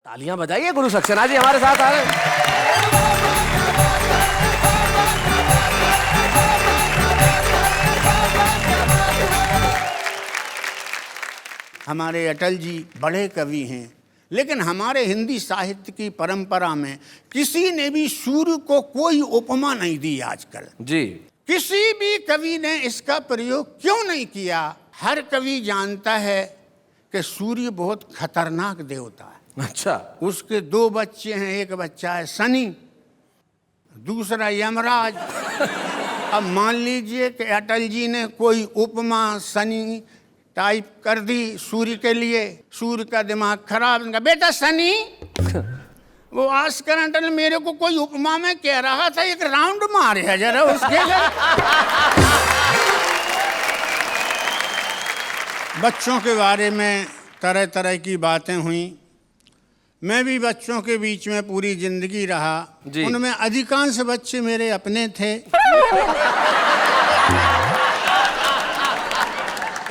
तालियां बजाइए, गुरु सक्सेना जी हमारे साथ आ रहे हैं। हमारे अटल जी बड़े कवि हैं, लेकिन हमारे हिंदी साहित्य की परंपरा में किसी ने भी सूर्य को कोई उपमा नहीं दी आजकल जी। किसी भी कवि ने इसका प्रयोग क्यों नहीं किया? हर कवि जानता है कि सूर्य बहुत खतरनाक देवता है। अच्छा। उसके दो बच्चे हैं, एक बच्चा है शनि, दूसरा यमराज। अब मान लीजिए कि अटल जी ने कोई उपमा शनि टाइप कर दी सूर्य के लिए, सूर्य का दिमाग खराब, बेटा शनि वो आस्कर अटल मेरे को कोई उपमा में कह रहा था, एक राउंड मारे है जरा उसके घर। बच्चों के बारे में तरह तरह की बातें हुई। मैं भी बच्चों के बीच में पूरी जिंदगी रहा, उनमें अधिकांश बच्चे मेरे अपने थे।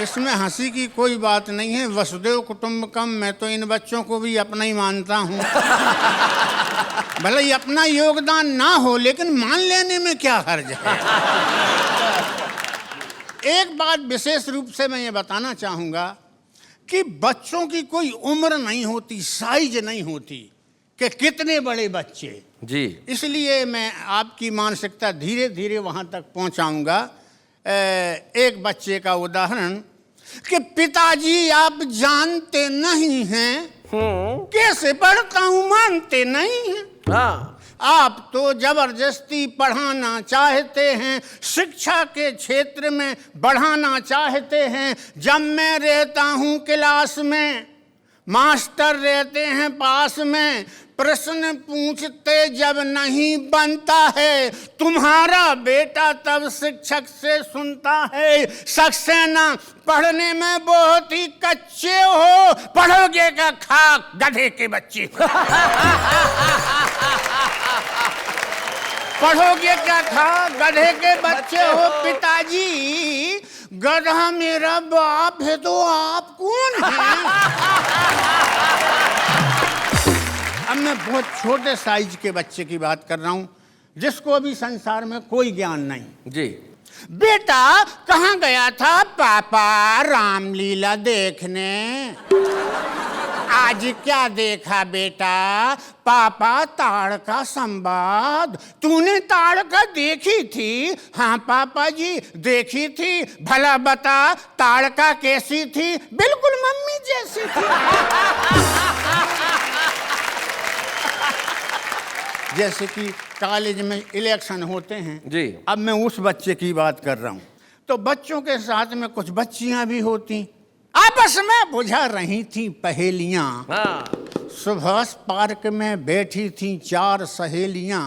इसमें हंसी की कोई बात नहीं है, वसुदेव कुटुंबकम, मैं तो इन बच्चों को भी अपना ही मानता हूँ। भले ही अपना योगदान ना हो, लेकिन मान लेने में क्या हर्ज है। एक बात विशेष रूप से मैं ये बताना चाहूँगा कि बच्चों की कोई उम्र नहीं होती, साइज नहीं होती कि कितने बड़े बच्चे जी। इसलिए मैं आपकी मानसिकता धीरे धीरे वहाँ तक पहुँचाऊँगा। एक बच्चे का उदाहरण कि पिताजी आप जानते नहीं हैं कैसे पढ़ता हूँ, मानते नहीं हैं। हाँ। आप तो जबरदस्ती पढ़ाना चाहते हैं, शिक्षा के क्षेत्र में बढ़ाना चाहते हैं। जब मैं रहता हूँ क्लास में, मास्टर रहते हैं पास में, प्रश्न पूछते जब नहीं बनता है, तुम्हारा बेटा तब शिक्षक से सुनता है, सक्सेना पढ़ने में बहुत ही कच्चे हो, पढ़ोगे का खाक गधे के बच्चे। पढ़ोगे क्या खाक गधे के बच्चे हो। पिताजी गधा मेरा बाप है तो आप कौन हैं? अब मैं बहुत छोटे साइज के बच्चे की बात कर रहा हूं, जिसको अभी संसार में कोई ज्ञान नहीं। जी। बेटा कहाँ गया था? पापा रामलीला देखने। आज क्या देखा बेटा? पापा ताड़ का संवाद। तूने ताड़ का देखी थी? हाँ पापा जी देखी थी। भला बता ताड़ का कैसी थी? बिल्कुल मम्मी जैसी थी। जैसे कि कॉलेज में इलेक्शन होते हैं जी। अब मैं उस बच्चे की बात कर रहा हूँ। तो बच्चों के साथ में कुछ बच्चियां भी होती, आपस में बुझा रही थी पहेलियां। हाँ। सुभाष पार्क में बैठी थी चार सहेलियां।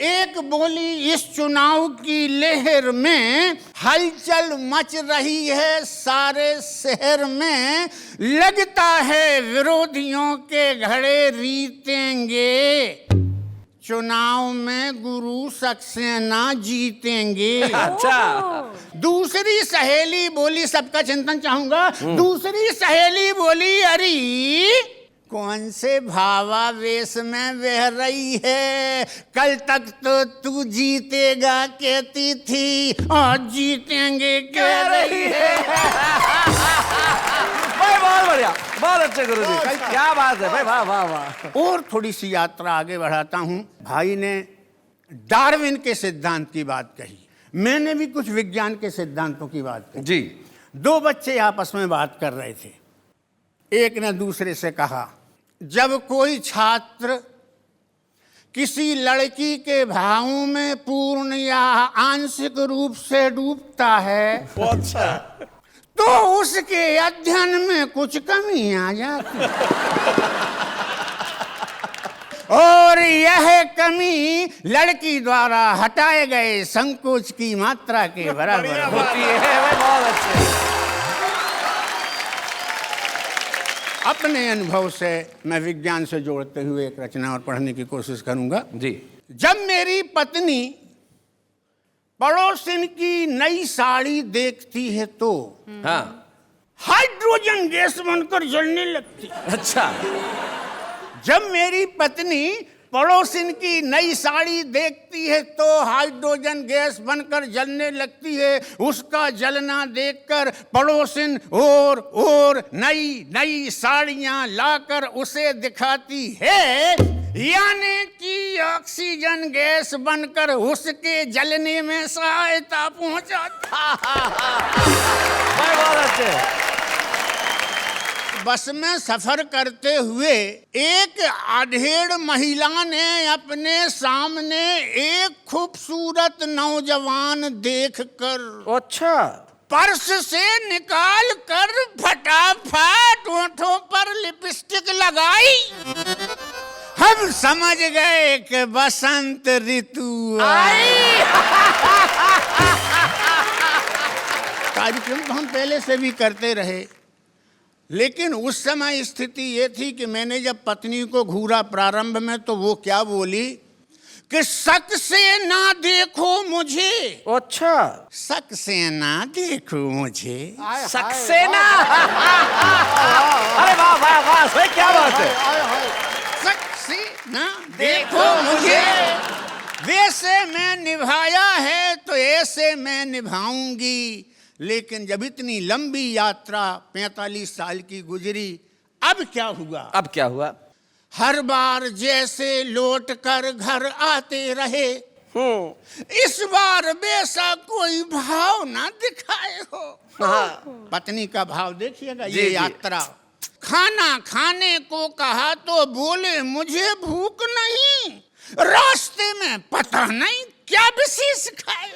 एक बोली इस चुनाव की लहर में हलचल मच रही है सारे शहर में, लगता है विरोधियों के घड़े रीतेंगे, चुनाव में गुरु सक्सेना जीतेंगे। अच्छा। दूसरी सहेली बोली, सबका चिंतन चाहूंगा। दूसरी सहेली बोली अरे कौन से भावावेश में बह रही है, कल तक तो तू जीतेगा कहती थी, आज जीतेंगे कह रही है। भाई बहुत बढ़िया, बहुत अच्छे गुरु जी, क्या बात है भाई, वाह वाह वाह। और थोड़ी सी यात्रा आगे बढ़ाता हूं। भाई ने डार्विन के सिद्धांत की बात कही, मैंने भी कुछ विज्ञान के सिद्धांतों की बात कही जी। दो बच्चे आपस में बात कर रहे थे। एक ने दूसरे से कहा, जब कोई छात्र किसी लड़की के भावों में पूर्ण या आंशिक रूप से डूबता है तो उसके अध्ययन में कुछ कमी आ जाती और यह कमी लड़की द्वारा हटाए गए संकोच की मात्रा के बराबर होती है। बहुत अच्छे। अपने अनुभव से मैं विज्ञान से जोड़ते हुए एक रचना और पढ़ने की कोशिश करूंगा जी। जब मेरी पत्नी पड़ोसिन की नई साड़ी देखती है तो हाँ। हाइड्रोजन गैस बनकर जलने लगती। अच्छा। जब मेरी पत्नी पड़ोसिन की नई साड़ी देखती है तो हाइड्रोजन गैस बनकर जलने लगती है। उसका जलना देखकर पड़ोसिन और नई नई साड़ियां लाकर उसे दिखाती है, यानी कि ऑक्सीजन गैस बनकर उसके जलने में सहायता पहुंचाती। बहुत अच्छे। बस में सफर करते हुए एक अधेड़ महिला ने अपने सामने एक खूबसूरत नौजवान देखकर अच्छा, पर्स से निकाल कर फटाफट होठों पर लिपस्टिक लगाई। हम समझ गए कि बसंत ऋतु आई। कार्यक्रम तो हम पहले से भी करते रहे, लेकिन उस समय स्थिति ये थी कि मैंने जब पत्नी को घूरा प्रारंभ में तो वो क्या बोली कि शक से ना देखो मुझे। अच्छा, शक से ना देखो मुझे। सक्सेना। अरे वाह वाह वाह, सही, क्या बात है। शक से ना देखो मुझे, वैसे मैं निभाया है तो ऐसे मैं निभाऊंगी। लेकिन जब इतनी लंबी यात्रा 45 साल की गुजरी, अब क्या हुआ? अब क्या हुआ? हर बार जैसे लौट कर घर आते रहे, इस बार वैसा कोई भाव ना दिखाए हो। हाँ। पत्नी का भाव देखिएगा। जी, ये जी। यात्रा, खाना खाने को कहा तो बोले मुझे भूख नहीं, रास्ते में पता नहीं क्या विशेष खाए।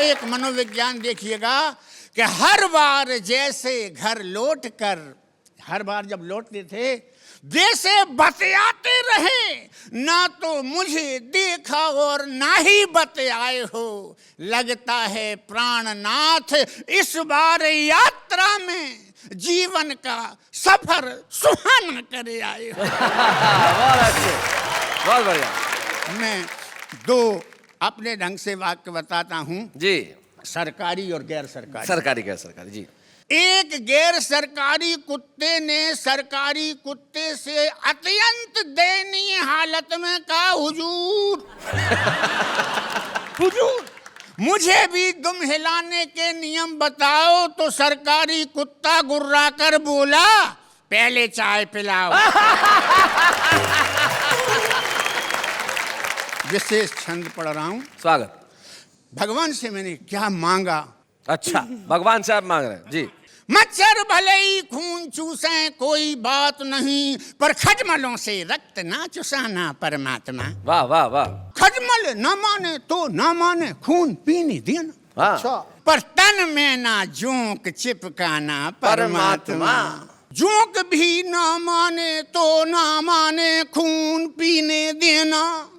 एक मनोविज्ञान देखिएगा कि हर बार जैसे घर लौट कर, हर बार जब लौटते थे जैसे बतियाते रहे, ना तो मुझे देखा और ना ही बतियाए हो। लगता है प्राणनाथ इस बार यात्रा में जीवन का सफर सुहाना करे आए हो। बहुत अच्छे, बहुत बढ़िया। मैं दो अपने ढंग से वाक्य बताता हूं जी। सरकारी और गैर सरकारी। सरकारी क्या सरकारी? जी। एक गैर सरकारी कुत्ते ने सरकारी कुत्ते से अत्यंत दयनीय हालत में कहा, हुजूर हुजूर मुझे भी दुम हिलाने के नियम बताओ। तो सरकारी कुत्ता गुर्रा कर बोला, पहले चाय पिलाओ। विशेष छंद पढ़ रहा हूं। स्वागत। भगवान से मैंने क्या मांगा? अच्छा, भगवान से आप मांग रहे हैं। जी। मच्छर भले ही खून चूसे कोई बात नहीं, पर खजमलों से रक्त ना चुसाना परमात्मा। वाह वाह वाह। खजमल न माने तो न माने, खून पीने देना। हाँ। अच्छा। पर तन में ना जोंक चिपकाना परमात्मा। जोंक भी ना माने तो ना माने, खून पीने देना।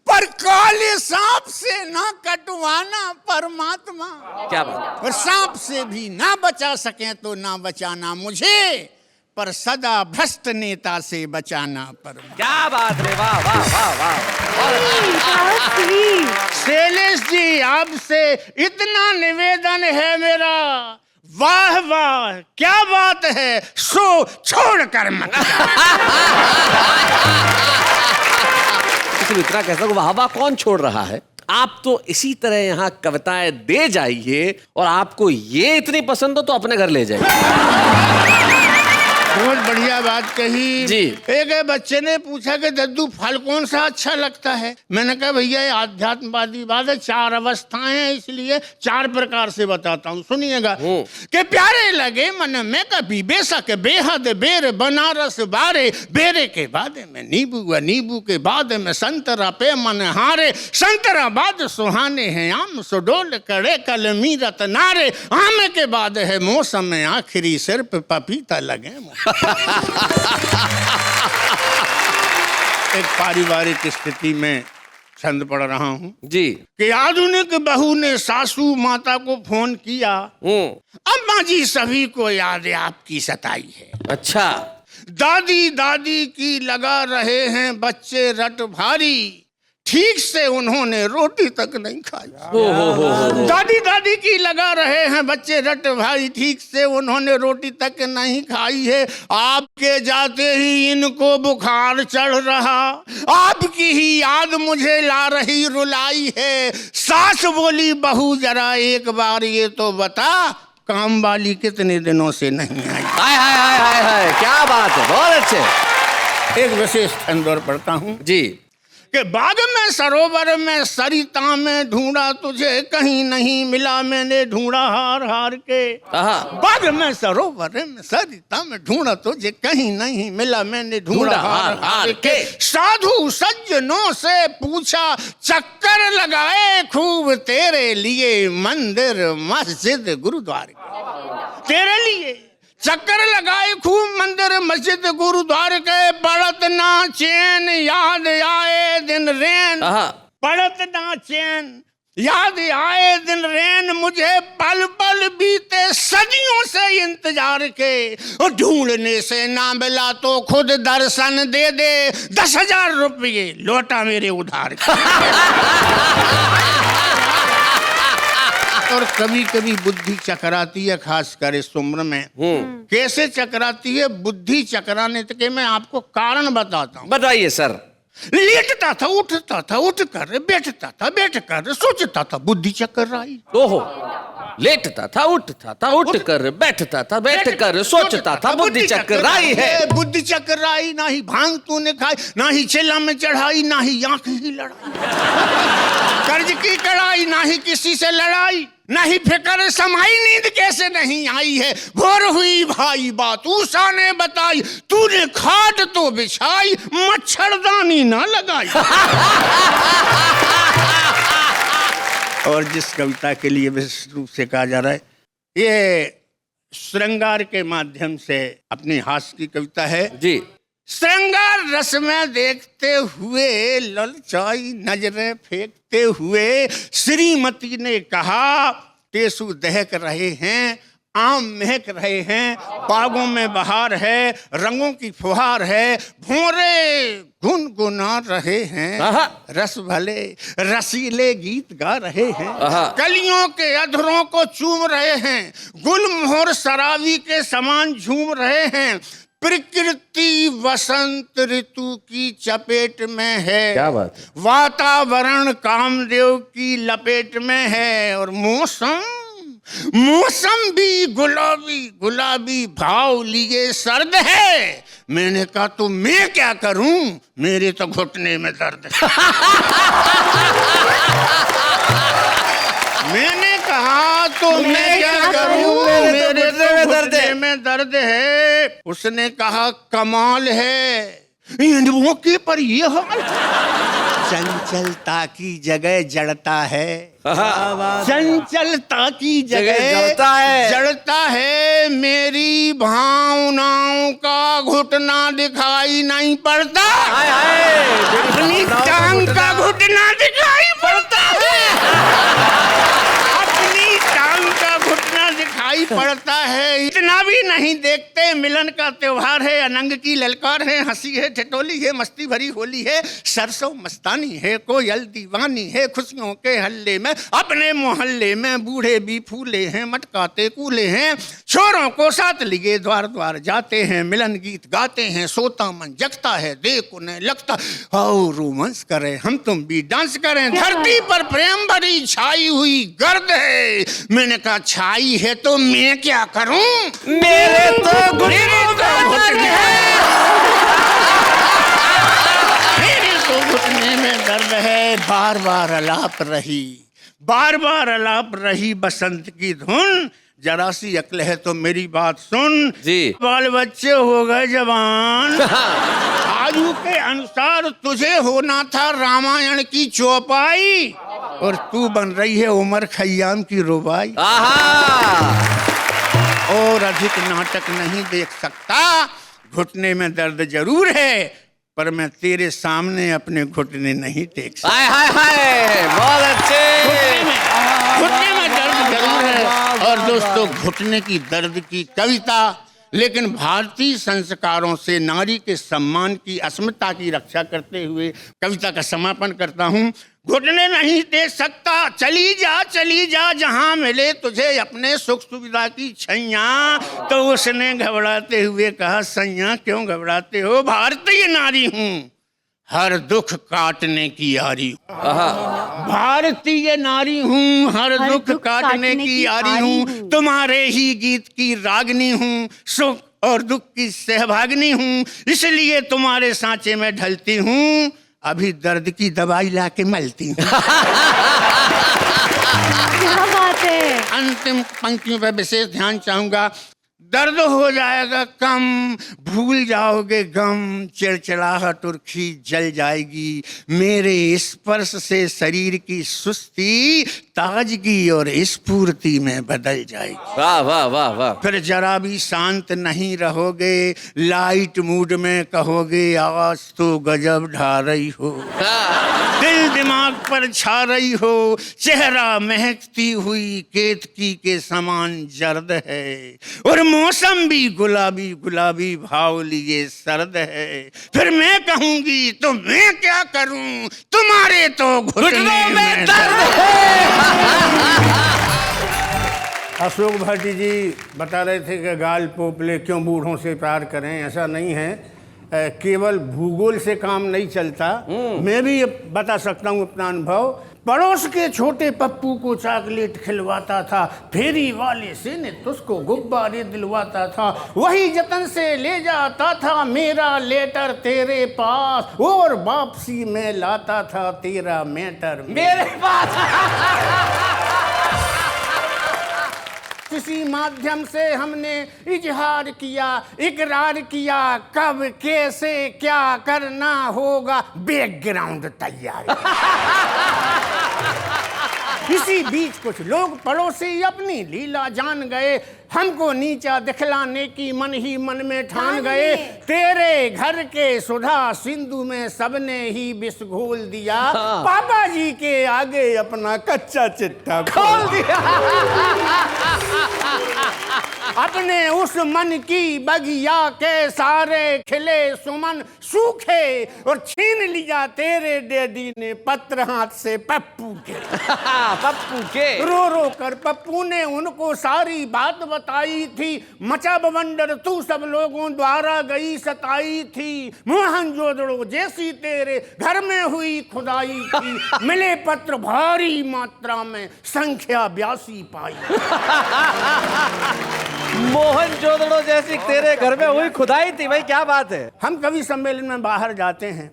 पर काले सांप से ना कटवाना परमात्मा। क्या बात। और सांप से भी ना बचा सके तो ना बचाना मुझे, पर सदा भ्रष्ट नेता से बचाना परमात्मा। क्या बात रे, वाह वाह वाह वाह। शैलेश जी, आपसे इतना निवेदन है मेरा, वाह वाह क्या बात है, सो छोड़ कर मत इतना कैसा वाह वाह कौन छोड़ रहा है? आप तो इसी तरह यहाँ कविताएं दे जाइए, और आपको ये इतनी पसंद हो तो अपने घर ले जाइए। बहुत बढ़िया बात कही जी। एक बच्चे ने पूछा कि दद्दू फल कौन सा अच्छा लगता है? मैंने कहा भैया ये आध्यात्मवादी बात है, 4 अवस्थाएं हैं, इसलिए 4 प्रकार से बताता हूँ, सुनिएगा। कि प्यारे लगे मन में कभी बेशक बेहद बेर बनारस बारे, बेरे के बाद में नींबू व नींबू के बाद में संतरा पे मन हारे, संतरा बाद सुहाने हैं आम सुडोल कड़े कल मीरत नारे, आम के बाद है मौसम में आखिरी सिर पे पपीता लगे। एक पारिवारिक स्थिति में छंद पढ़ रहा हूँ जी। कि आधुनिक बहू ने सासू माता को फोन किया, अम्मा जी सभी को याद आपकी सताई है। अच्छा। दादी दादी की लगा रहे हैं बच्चे रट भारी, ठीक से उन्होंने रोटी तक नहीं खाई। हो। दादी दादी की लगा रहे हैं बच्चे रट भाई, ठीक से उन्होंने रोटी तक नहीं खाई है। आपके जाते ही इनको बुखार चढ़ रहा, आपकी ही याद मुझे ला रही रुलाई है। सास बोली बहू जरा एक बार ये तो बता, काम वाली कितने दिनों से नहीं आई। हाय हाय हाय हाय हाय, क्या बात है, बहुत अच्छे। एक विशेष छंद और पढ़ता हूँ जी। कि बाग में सरोवर में सरिता में ढूंढा तुझे, कहीं नहीं मिला मैंने ढूंढा हार हार के। बाग में सरोवर में सरिता में ढूंढा तुझे, कहीं नहीं मिला मैंने ढूंढा हार हार के। साधु सज्जनों से पूछा, चक्कर लगाए खूब तेरे लिए, मंदिर मस्जिद गुरुद्वारे तेरे लिए चक्कर लगाए खूब, मंदिर मस्जिद गुरुद्वारे के। पड़त ना चैन याद आए दिन रैन, पड़त ना चैन याद आए दिन रैन, मुझे पल पल बीते सदियों से इंतजार के। और ढूंढने से ना मिला तो खुद दर्शन दे दे, 10,000 रुपये लौटा मेरे उधार के। और कभी कभी बुद्धि चकराती है, खासकर इस उम्र में। कैसे चकराती है बुद्धि चकराने के मैं आपको कारण बताता हूँ। बताइए सर। लेटता था उठता था, उठ कर बैठता था, बैठ कर सोचता था, बुद्धि चक्कर आई। ओहो, लेटता था उठता था, उठ कर बैठता था, बैठ कर सोचता था, बुद्धि चक्कर आई है। बुद्धि चक्कर आई, ना ही भांग तूने खाई, ना ही चेला में चढ़ाई, ना ही आंख ही लड़ाई, कर्ज की कड़ाई, ना ही किसी से लड़ाई, ना ही फिक्र समाई, नींद कैसे नहीं आई है। भोर हुई भाई बात उषा ने बताई, तूने खाट तो बिछाई, मच्छरदानी ना लगाई। और जिस कविता के लिए विशेष रूप से कहा जा रहा है, ये श्रृंगार के माध्यम से अपनी हास्य की कविता है जी। श्रृंगार रस में देखते हुए, ललचाई नजरें फेंकते हुए, श्रीमती ने कहा, टेसू दहक रहे हैं, आम महक रहे हैं, बागों में बहार है, रंगों की फुहार है, भौरे गुनगुना रहे हैं, रस भले रसीले गीत गा रहे हैं, कलियों के अधरों को चूम रहे हैं, गुलमोहर शराबी के समान झूम रहे हैं, प्रकृति वसंत ऋतु की चपेट में है, क्या बात, वातावरण कामदेव की लपेट में है, और मौसम भी गुलाबी गुलाबी भाव लिए सर्द है। मैंने कहा तो मैं क्या करूं, मेरे तो घुटने में दर्द है। मैंने कहा तो मैं क्या करूं, मेरे घुटने में दर्द है। उसने कहा कमाल है, इन मौके पर ये हाल, चंचलता की जगह जड़ता है, चंचलता की जगह जड़ता है, मेरी भावनाओं का घुटना दिखाई नहीं पड़ता, अपनी टांग का घुटना दिखाई पड़ता है, अपनी टांग का घुटना दिखाई पड़ता है। इतना भी नहीं देखते, मिलन का त्योहार है, अनंग की ललकार है, हंसी है, ठिठोली है, मस्ती भरी होली है, सरसों मस्तानी है, कोयल दीवानी है, खुशियों के हल्ले में अपने मोहल्ले में बूढ़े भी फूले हैं, मटकाते कूले हैं, छोरों को साथ लिए द्वार द्वार जाते हैं, मिलन गीत गाते हैं, सोता मन जगता है, देख उन्हें लगता आओ रोमांस करें, हम तुम भी डांस करें, धरती पर प्रेम भरी छाई हुई गर्द है। मैंने कहा छाई है तो मैं क्या करूं, मेरे तो घुटने में दर्द है। बार बार अलाप रही बसंत की धुन, जरा सी अक्ल है तो मेरी बात सुन जी। बाल बच्चे हो गए जवान, आयु के अनुसार तुझे होना था रामायण की चौपाई, और तू बन रही है उमर खयाम की रुबाई। और अधिक नाटक नहीं देख सकता, घुटने में दर्द जरूर है, पर मैं तेरे सामने अपने घुटने नहीं टेक सकता। हाय हाय, बहुत अच्छे। घुटने में दर्द जरूर है। और दोस्तों, घुटने की दर्द की कविता लेकिन भारतीय संस्कारों से नारी के सम्मान की, अस्मिता की रक्षा करते हुए कविता का समापन करता हूँ। घुटने नहीं दे सकता, चली जा जहां मिले तुझे अपने सुख सुविधा की छैया। तो उसने घबराते हुए कहा, सैया क्यों घबराते हो, भारतीय नारी हूँ, हर दुख काटने की यारी हूँ। भारतीय नारी हूँ, हर दुख काटने की यारी हूँ, तुम्हारे ही गीत की रागनी हूँ, सुख और दुख की सहभागिनी हूँ, इसलिए तुम्हारे सांचे में ढलती हूँ, अभी दर्द की दवाई लाके मलती हूँ। क्या बात है। अंतिम पंक्तियों पर विशेष ध्यान चाहूंगा। दर्द हो जाएगा कम, भूल जाओगे गम, चिड़चिड़ाहट और खींच जल जाएगी, मेरे स्पर्श से शरीर की सुस्ती ताजगी और स्फूर्ति में बदल जाएगी। वाह वाह वाह वाह। फिर जरा भी शांत नहीं रहोगे, लाइट मूड में कहोगे, आज तो गजब ढा रही हो, दिल दिमाग पर छा रही हो, चेहरा महकती हुई केतकी के समान जर्द है, और मौसम भी गुलाबी गुलाबी भाव लिए सर्द है। फिर मैं कहूंगी तो मैं क्या करूं, तुम्हारे तो घुटनों में दर्द है। अशोक भाटी जी बता रहे थे कि गाल पोपले क्यों बूढ़ों से प्यार करें। ऐसा नहीं है, केवल भूगोल से काम नहीं चलता। मैं भी बता सकता हूँ अपना अनुभव। पड़ोस के छोटे पप्पू को चॉकलेट खिलवाता था, फेरी वाले से ने उसको गुब्बारे दिलवाता था, वही जतन से ले जाता था मेरा लेटर तेरे पास, और वापसी में लाता था तेरा मैटर मेरे पास। किसी माध्यम से हमने इजहार किया, इकरार किया, कब कैसे क्या करना होगा, बैकग्राउंड तैयार। इसी बीच कुछ लोग पड़ोसी अपनी लीला जान गए, हमको नीचा दिखलाने की मन ही मन में ठान गए, तेरे घर के सुधा सिंधु में सबने ही विष घोल दिया, पापा जी के आगे अपना कच्चा चिट्ठा खोल दिया। अपने उस मन की बगिया के सारे खिले सुमन सूखे, और छीन लिया तेरे डैडी ने पत्र हाथ से पप्पू के। पप्पू के रो रो कर पप्पू ने उनको सारी बात बताई थी, मचा बवंडर तू सब लोगों द्वारा गई सताई थी, मोहनजोदड़ो जैसी तेरे घर में हुई खुदाई थी, मिले पत्र भारी मात्रा में, संख्या 82 पाई। मोहनजोदड़ो जैसी तेरे घर में हुई खुदाई थी, भाई क्या बात है। हम कवि सम्मेलन में बाहर जाते हैं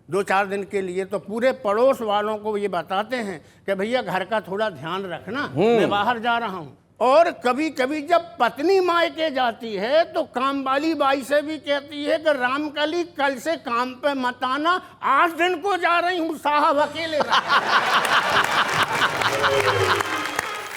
2-4 दिन के लिए, तो पूरे पड़ोस वालों को ये बताते हैं कि भैया घर का थोड़ा ध्यान रखना, मैं बाहर जा रहा हूँ। और कभी कभी जब पत्नी मायके जाती है तो काम वाली बाई से भी कहती है कि रामकली कल से काम पे मत आना, 8 दिन को जा रही हूँ, साहब अकेले।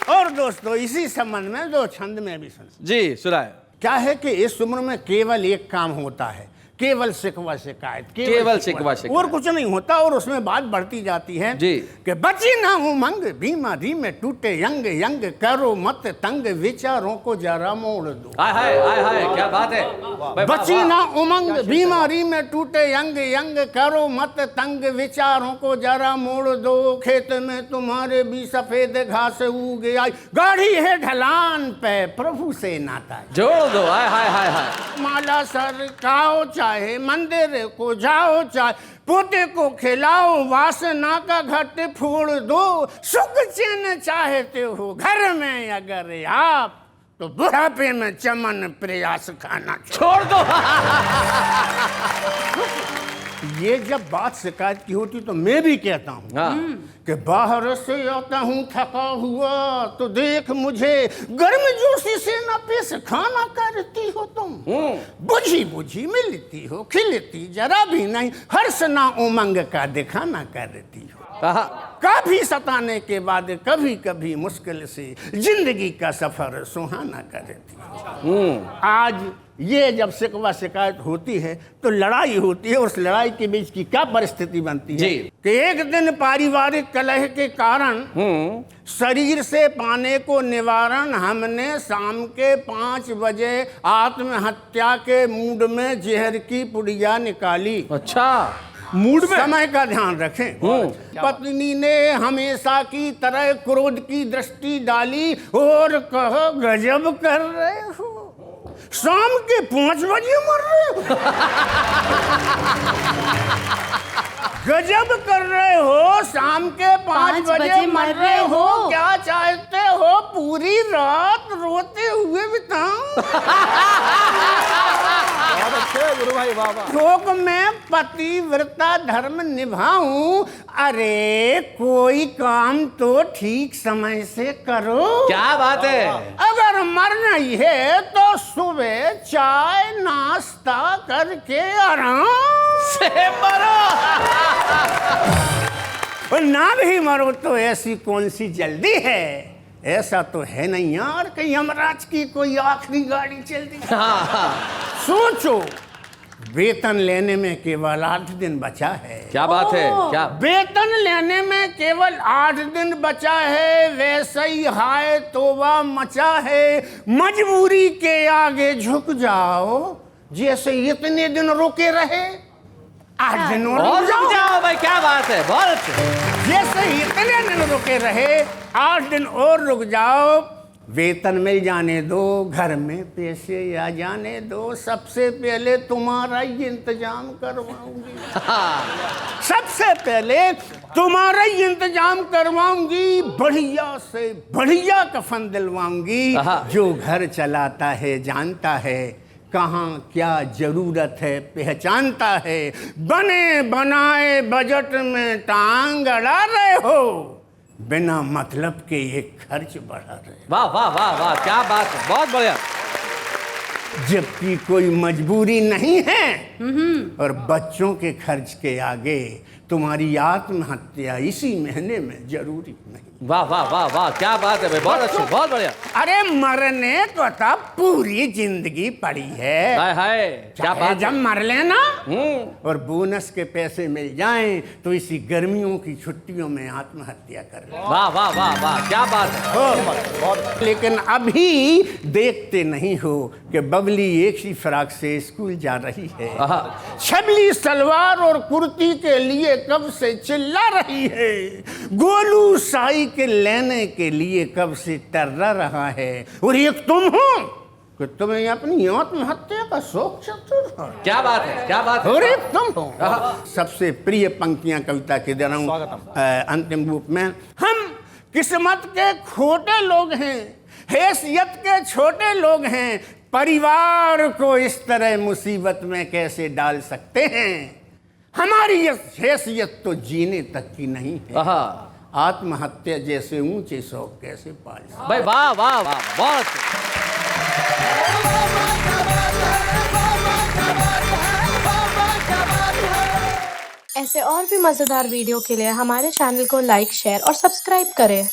और दोस्तों इसी संबंध में 2 छंद में भी सुन जी सुनाए। क्या है कि इस उम्र में केवल एक काम होता है, केवल शिकवा शिकायत, केवल शिकवा शिकायत, और कुछ नहीं होता। और उसमें बात बढ़ती जाती है जी कि बची ना उमंग, बीमारी में टूटे यंग यंग, करो मत तंग, विचारों को जरा मोड़ दो। हाय हाय हाय हाय क्या बात है। बची ना उमंग, बीमारी में टूटे यंग यंग, करो मत तंग, विचारों को जरा मोड़ दो, खेत में तुम्हारे भी सफेद घास उग आई, गाढ़ी है ढलान पे प्रभु से नाता जोड़ दो। हाय हाय हाय हाय। माला सरकाओ चाहे मंदिर को जाओ, चाहे पोते को खिलाओ, वासना का घट फोड़ दो, सुख चैन चाहते हो घर में अगर आप, तो बुढ़ापे में चमन प्रयास खाना छोड़ दो। ये जब बात शिकायत की होती तो मैं भी कहता हूँ कि बाहर से आता हूँ थका हुआ, तो देख मुझे गर्म जोशी से ना पेश खाना करती हो तुम, बुझी बुझी मिलती हो, खिलती जरा भी नहीं, हर्ष ना उमंग का दिखाना करती हो। काफी सताने के बाद कभी कभी मुश्किल से जिंदगी का सफर सुहाना कर देती है। आज ये जब शिकवा शिकायत होती है तो लड़ाई होती है, उस लड़ाई के बीच की क्या परिस्थिति बनती है कि एक दिन पारिवारिक कलह के कारण शरीर से पाने को निवारण हमने शाम के 5 बजे आत्महत्या के मूड में जहर की पुड़िया निकाली। अच्छा, मूड में समय का ध्यान रखें। पत्नी ने हमेशा की तरह क्रोध की दृष्टि डाली और कहा, गजब कर रहे हो, शाम के 5 बजे मर रहे हो। गजब कर रहे हो, शाम के 5 बजे मर रहे हो, क्या चाहते हो पूरी रात रोते हुए बिताऊं? गुरु भाई बाबा, शोक में पतिव्रता धर्म निभाऊं। अरे कोई काम तो ठीक समय से करो। क्या बात है। अगर मरना ही है तो सुबह चाय नाश्ता करके आराम से मरो। और ना भी मरो तो ऐसी कौन सी जल्दी है। ऐसा तो है नहीं यार कि यमराज की कोई आखिरी गाड़ी चल दी। सोचो, वेतन लेने में केवल 8 दिन बचा है। क्या बात है। क्या वेतन लेने में केवल 8 दिन बचा है, वैसे ही हाय तौबा मचा है। मजबूरी के आगे झुक जाओ, जैसे इतने दिन रुके रहे 8 दिन और रुक जाओ भाई। क्या बात है, बहुत अच्छे। जैसे इतने दिन रुके रहे 8 दिन और रुक जाओ। वेतन मिल जाने दो, घर में पैसे आ जाने दो, सबसे पहले तुम्हारा ही इंतजाम करवाऊंगी। सबसे पहले तुम्हारा ही इंतजाम करवाऊंगी, बढ़िया से बढ़िया कफन दिलवाऊंगी। जो घर चलाता है जानता है, कहाँ क्या जरूरत है पहचानता है। बने बनाए बजट में टांग अड़ा रहे हो, बिना मतलब के ये खर्च बढ़ा रहे। वाह वाह वाह वाह, क्या बात है, बहुत बढ़िया। जबकि कोई मजबूरी नहीं है और बच्चों के खर्च के आगे तुम्हारी आत्महत्या इसी महीने में जरूरी नहीं। वाह वाह वाह वाह, क्या बात है भाई, बहुत अच्छी, बहुत बढ़िया। अरे मरने को तो पूरी जिंदगी पड़ी है। हाय हाय, क्या बात। जब मर लेना और बोनस के पैसे मिल जाएं तो इसी गर्मियों की छुट्टियों में आत्महत्या कर ले। वाह वाह वाह वाह, क्या बात है। लेकिन अभी देखते नहीं हो कि बबली एक ही फ्राक से स्कूल जा रही है, छबली सलवार और कुर्ती के लिए कब से चिल्ला रही है, गोलू साई के लेने के लिए कब से टर्रा रहा है, और एक तुम हो कि तुम्हें अपनी आत्महत्या का शौक चतुर है। क्या बात है, क्या बात है। और एक तुम हो। सबसे प्रिय पंक्तियां कविता की दे रहा हूं अंतिम रूप में। हम किस्मत के खोटे लोग हैं, हैसियत के छोटे लोग हैं, परिवार को इस तरह मुसीबत में कैसे डाल सकते हैं। हमारी ये हैसियत तो जीने तक की नहीं है, आत्महत्या जैसे ऊंचे शौक कैसे पाल सकते। भाई वाह वाह वाह, बहुत। ऐसे और भी मजेदार वीडियो के लिए हमारे चैनल को लाइक, शेयर और सब्सक्राइब करें।